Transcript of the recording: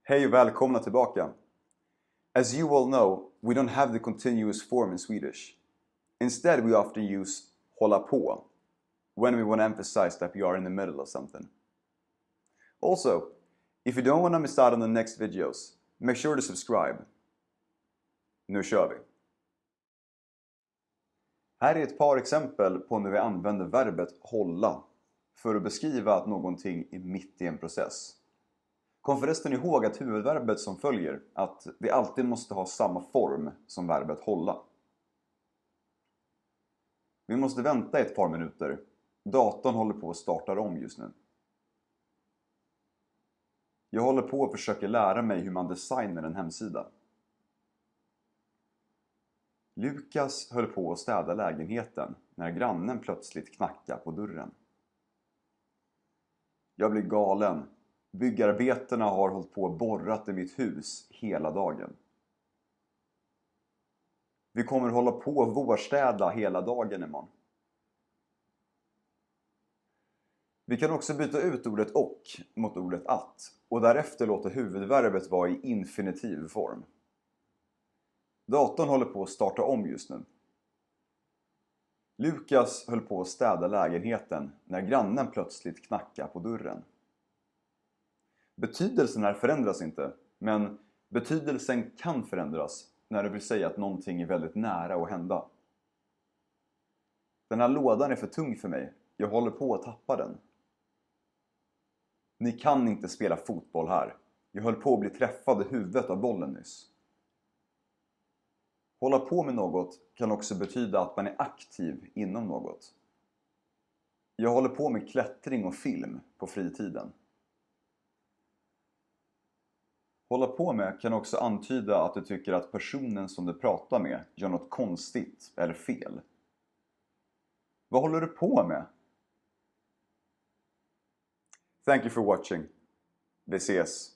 Hej och välkomna tillbaka. As you all know, we don't have the continuous form in Swedish. Instead, we often use hålla på when we want to emphasize that we are in the middle of something. Also, if you don't want to miss out on the next videos, make sure to subscribe. Nu kör vi! Här är ett par exempel på när vi använder verbet hålla för att beskriva att någonting är mitt i en process. Kom förresten ihåg att huvudverbet som följer, att det alltid måste ha samma form som verbet hålla. Vi måste vänta ett par minuter. Datorn håller på att starta om just nu. Jag håller på att försöka lära mig hur man designar en hemsida. Lukas höll på att städa lägenheten när grannen plötsligt knackade på dörren. Jag blir galen. Byggarbetarna har hållit på och borrat i mitt hus hela dagen. Vi kommer hålla på och vårstäda hela dagen imorgon. Vi kan också byta ut ordet och mot ordet att och därefter låta huvudverbet vara i infinitiv form. Datorn håller på att starta om just nu. Lukas höll på att städa lägenheten när grannen plötsligt knackade på dörren. Betydelsen här förändras inte, men betydelsen kan förändras när du vill säga att någonting är väldigt nära att hända. Den här lådan är för tung för mig. Jag håller på att tappa den. Ni kan inte spela fotboll här. Jag höll på att bli träffad i huvudet av bollen nyss. Hålla på med något kan också betyda att man är aktiv inom något. Jag håller på med klättring och film på fritiden. Hålla på med kan också antyda att du tycker att personen som du pratar med gör något konstigt eller fel. Vad håller du på med? Thank you for watching. Vi ses!